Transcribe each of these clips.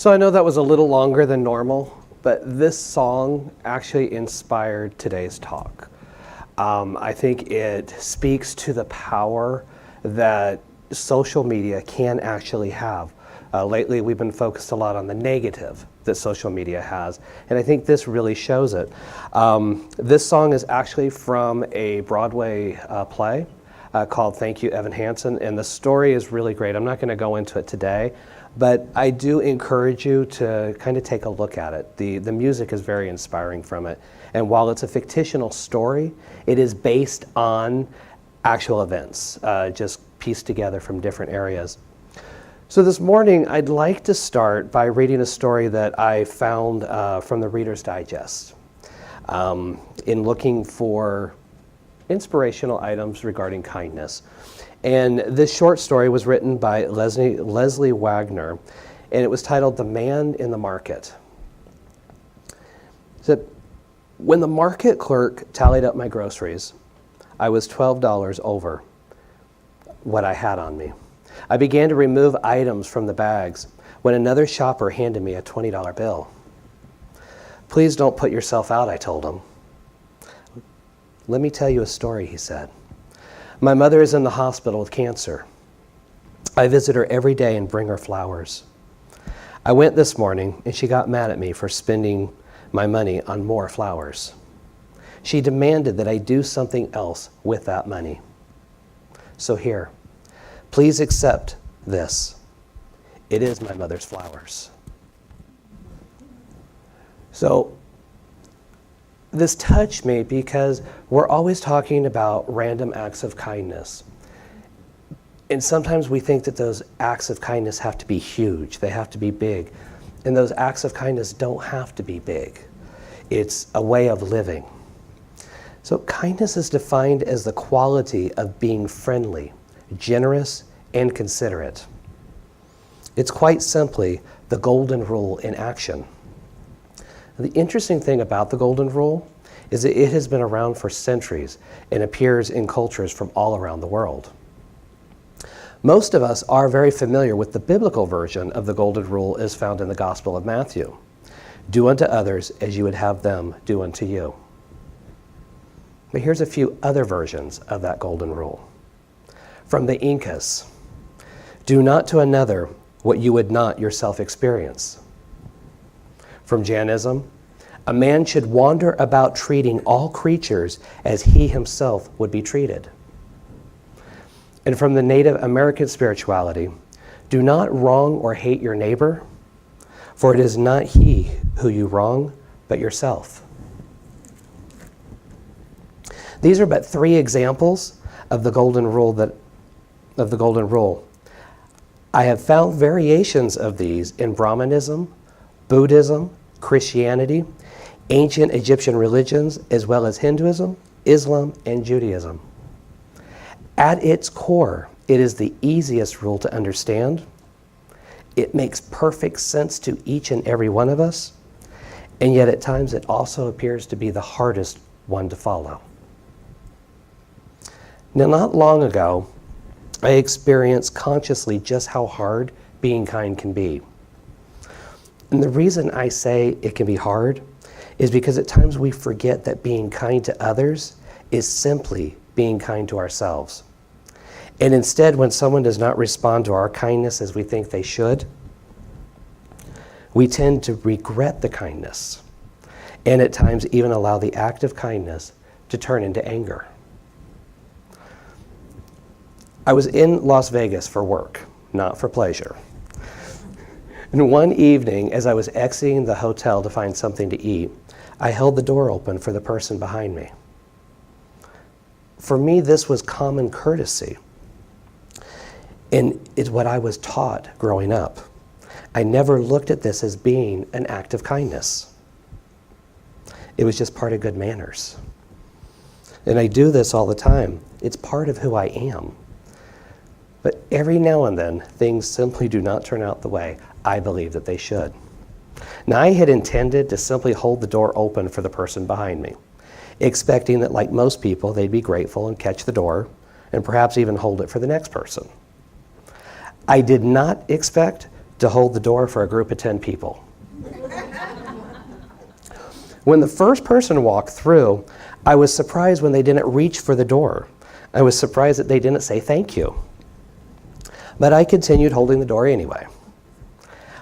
So I know that was a little longer than normal, but this song actually inspired today's talk. I think it speaks to the power that social media can actually have. Lately, we've been focused a lot on the negative that social media has, and I think this really shows it. This song is actually from a Broadway play called Thank You, Evan Hansen, and the story is really great. I'm not going to go into it today, but I do encourage you to kind of take a look at it. The music is very inspiring from it, and while it's a fictional story, it is based on actual events, just pieced together from different areas. So this morning, I'd like to start by reading a story that I found from the Reader's Digest in looking for inspirational items regarding kindness. And this short story was written by Leslie Wagner, and it was titled The Man in the Market. It said, when the market clerk tallied up my groceries, I was $12 over what I had on me. I began to remove items from the bags when another shopper handed me a $20 bill. Please don't put yourself out, I told him. Let me tell you a story, he said. My mother is in the hospital with cancer. I visit her every day and bring her flowers. I went this morning and she got mad at me for spending my money on more flowers. She demanded that I do something else with that money. So here, please accept this. It is my mother's flowers. So this touched me because we're always talking about random acts of kindness. And sometimes we think that those acts of kindness have to be huge, they have to be big. And those acts of kindness don't have to be big. It's a way of living. So kindness is defined as the quality of being friendly, generous, and considerate. It's quite simply the golden rule in action. The interesting thing about the golden rule is that it has been around for centuries and appears in cultures from all around the world. Most of us are very familiar with the biblical version of the golden rule as found in the Gospel of Matthew. Do unto others as you would have them do unto you. But here's a few other versions of that golden rule. From the Incas, do not to another what you would not yourself experience. From Jainism, a man should wander about treating all creatures as he himself would be treated. And from the Native American spirituality, do not wrong or hate your neighbor, for it is not he who you wrong, but yourself. These are but three examples of the golden rule I have found variations of these in Brahmanism, Buddhism, Christianity, ancient Egyptian religions, as well as Hinduism, Islam, and Judaism. At its core, it is the easiest rule to understand. It makes perfect sense to each and every one of us, and yet at times it also appears to be the hardest one to follow. Now, not long ago, I experienced consciously just how hard being kind can be. And the reason I say it can be hard is because at times we forget that being kind to others is simply being kind to ourselves. And instead, when someone does not respond to our kindness as we think they should, we tend to regret the kindness, and at times even allow the act of kindness to turn into anger. I was in Las Vegas for work, not for pleasure. And one evening, as I was exiting the hotel to find something to eat, I held the door open for the person behind me. For me, this was common courtesy, and it's what I was taught growing up. I never looked at this as being an act of kindness. It was just part of good manners. And I do this all the time. It's part of who I am. But every now and then, things simply do not turn out the way I believe that they should. Now, I had intended to simply hold the door open for the person behind me, expecting that, like most people, they'd be grateful and catch the door, and perhaps even hold it for the next person. I did not expect to hold the door for a group of 10 people. When the first person walked through, I was surprised when they didn't reach for the door. I was surprised that they didn't say thank you. But I continued holding the door anyway.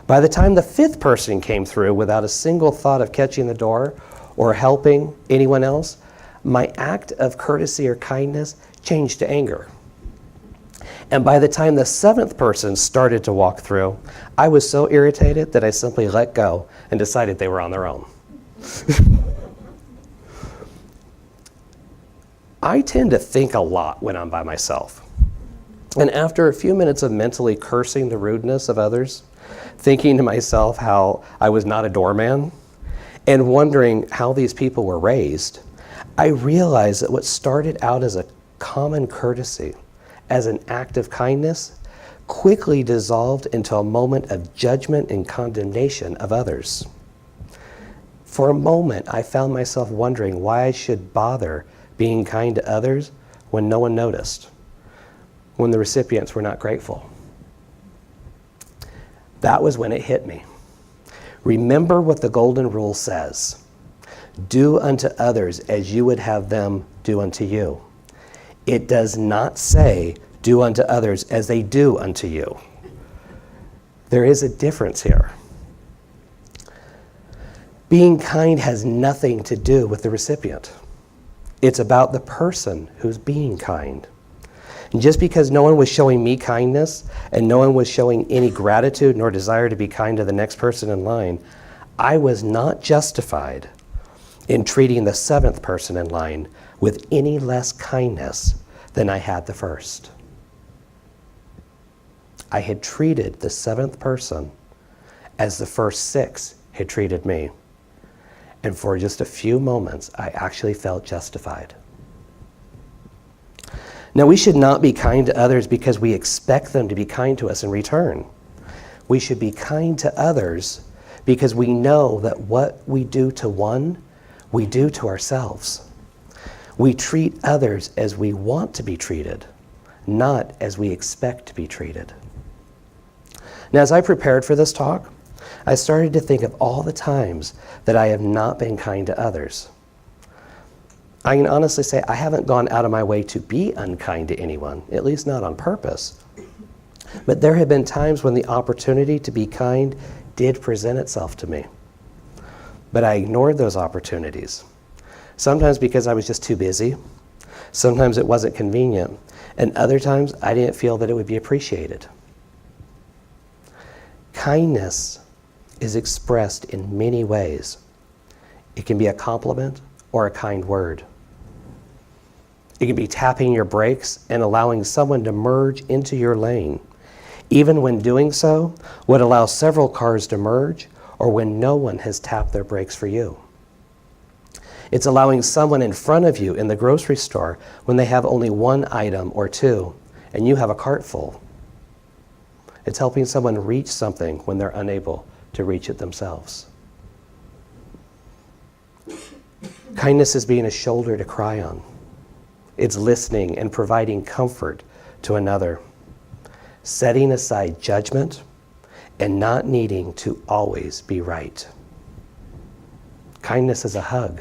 By the time the fifth person came through without a single thought of catching the door or helping anyone else, my act of courtesy or kindness changed to anger. And by the time the seventh person started to walk through, I was so irritated that I simply let go and decided they were on their own. I tend to think a lot when I'm by myself. And after a few minutes of mentally cursing the rudeness of others, thinking to myself how I was not a doorman, and wondering how these people were raised, I realized that what started out as a common courtesy, as an act of kindness, quickly dissolved into a moment of judgment and condemnation of others. For a moment, I found myself wondering why I should bother being kind to others when no one noticed, when the recipients were not grateful. That was when it hit me. Remember what the golden rule says. Do unto others as you would have them do unto you. It does not say, do unto others as they do unto you. There is a difference here. Being kind has nothing to do with the recipient. It's about the person who's being kind. And just because no one was showing me kindness and no one was showing any gratitude nor desire to be kind to the next person in line, I was not justified in treating the seventh person in line with any less kindness than I had the first. I had treated the seventh person as the first six had treated me. And for just a few moments, I actually felt justified. Now, we should not be kind to others because we expect them to be kind to us in return. We should be kind to others because we know that what we do to one, we do to ourselves. We treat others as we want to be treated, not as we expect to be treated. Now, as I prepared for this talk, I started to think of all the times that I have not been kind to others. I can honestly say I haven't gone out of my way to be unkind to anyone, at least not on purpose. But there have been times when the opportunity to be kind did present itself to me. But I ignored those opportunities. Sometimes because I was just too busy. Sometimes it wasn't convenient. And other times I didn't feel that it would be appreciated. Kindness is expressed in many ways. It can be a compliment or a kind word. It can be tapping your brakes and allowing someone to merge into your lane, even when doing so would allow several cars to merge or when no one has tapped their brakes for you. It's allowing someone in front of you in the grocery store when they have only one item or two and you have a cart full. It's helping someone reach something when they're unable to reach it themselves. Kindness is being a shoulder to cry on. It's listening and providing comfort to another, setting aside judgment and not needing to always be right. Kindness is a hug.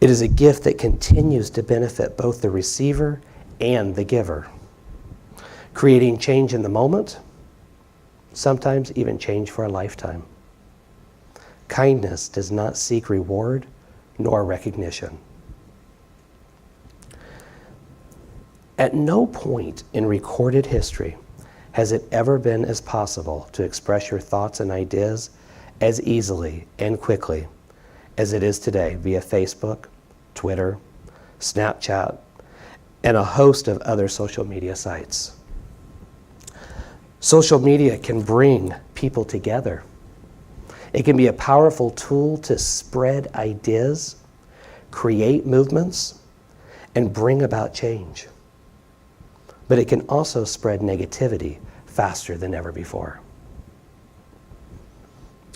It is a gift that continues to benefit both the receiver and the giver, creating change in the moment, sometimes even change for a lifetime. Kindness does not seek reward nor recognition. At no point in recorded history has it ever been as possible to express your thoughts and ideas as easily and quickly as it is today via Facebook, Twitter, Snapchat, and a host of other social media sites. Social media can bring people together. It can be a powerful tool to spread ideas, create movements, and bring about change. But it can also spread negativity faster than ever before.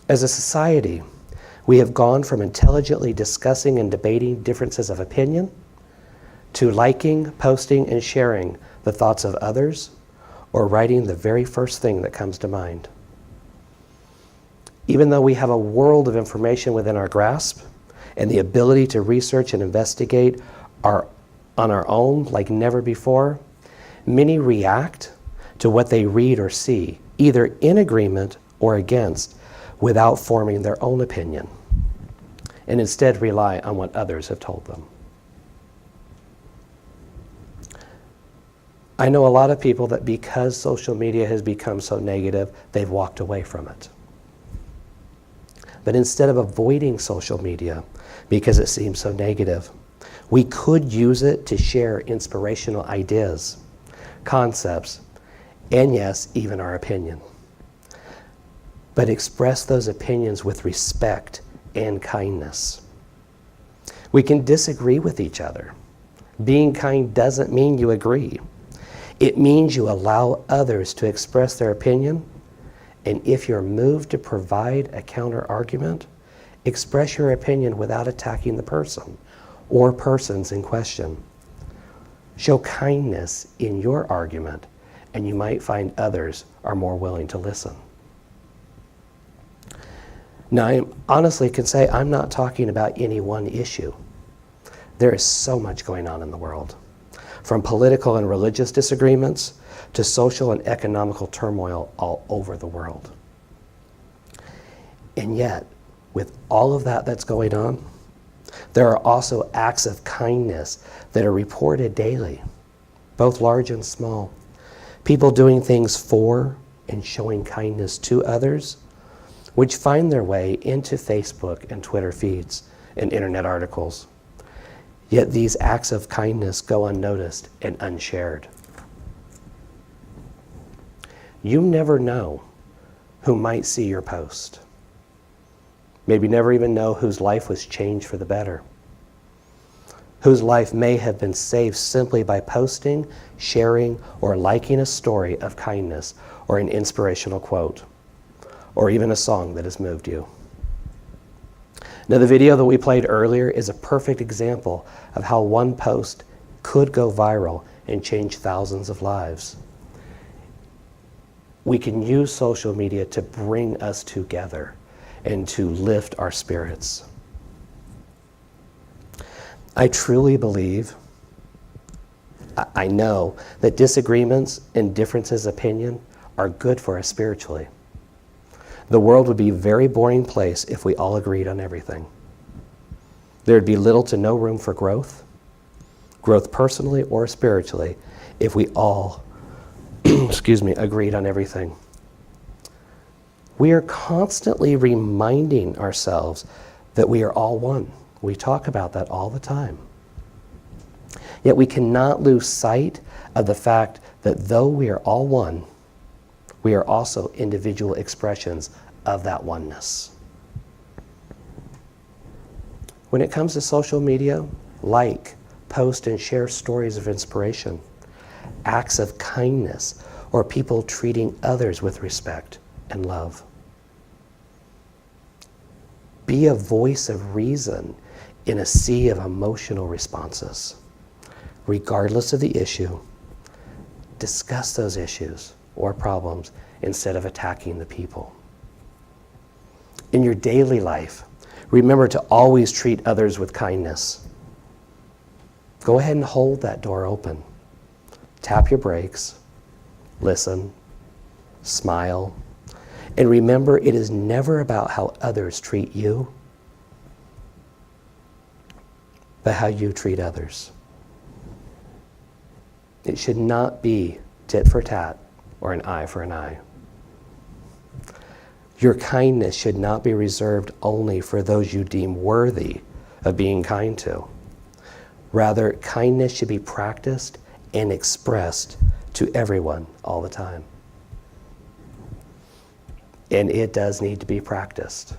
As a society, we have gone from intelligently discussing and debating differences of opinion to liking, posting, and sharing the thoughts of others, or writing the very first thing that comes to mind. Even though we have a world of information within our grasp and the ability to research and investigate on our own like never before, many react to what they read or see, either in agreement or against, without forming their own opinion, and instead rely on what others have told them. I know a lot of people that because social media has become so negative, they've walked away from it. But instead of avoiding social media because it seems so negative, we could use it to share inspirational ideas, concepts, and yes, even our opinion. But express those opinions with respect and kindness. We can disagree with each other. Being kind doesn't mean you agree. It means you allow others to express their opinion, and if you're moved to provide a counter-argument, express your opinion without attacking the person or persons in question. Show kindness in your argument, and you might find others are more willing to listen. Now, I honestly can say I'm not talking about any one issue. There is so much going on in the world, from political and religious disagreements to social and economical turmoil all over the world. And yet, with all of that that's going on, there are also acts of kindness that are reported daily, both large and small. People doing things for and showing kindness to others, which find their way into Facebook and Twitter feeds and internet articles. Yet these acts of kindness go unnoticed and unshared. You never know who might see your post. Maybe never even know whose life was changed for the better. Whose life may have been saved simply by posting, sharing, or liking a story of kindness or an inspirational quote, or even a song that has moved you. Now, the video that we played earlier is a perfect example of how one post could go viral and change thousands of lives. We can use social media to bring us together and to lift our spirits. I truly believe, I know that disagreements and differences of opinion are good for us spiritually. The world would be a very boring place if we all agreed on everything. There'd be little to no room for growth personally or spiritually, if we all, agreed on everything. We are constantly reminding ourselves that we are all one. We talk about that all the time. Yet we cannot lose sight of the fact that though we are all one, we are also individual expressions of that oneness. When it comes to social media, like, post, and share stories of inspiration, acts of kindness, or people treating others with respect and love. Be a voice of reason in a sea of emotional responses. Regardless of the issue, discuss those issues or problems instead of attacking the people. In your daily life, remember to always treat others with kindness. Go ahead and hold that door open. Tap your brakes, listen, smile, and remember it is never about how others treat you, but how you treat others. It should not be tit for tat or an eye for an eye. Your kindness should not be reserved only for those you deem worthy of being kind to. Rather, kindness should be practiced and expressed to everyone all the time. And it does need to be practiced.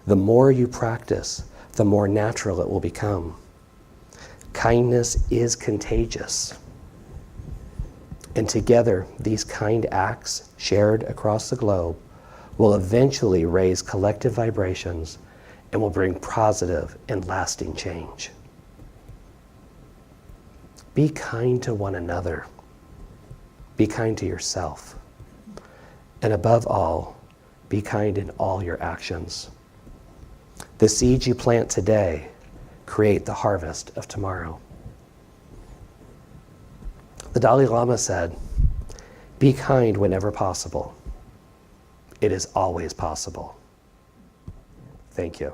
The more you practice, the more natural it will become. Kindness is contagious. And together, these kind acts shared across the globe will eventually raise collective vibrations and will bring positive and lasting change. Be kind to one another. Be kind to yourself. And above all, be kind in all your actions. The seeds you plant today create the harvest of tomorrow. The Dalai Lama said, be kind whenever possible. It is always possible. Thank you.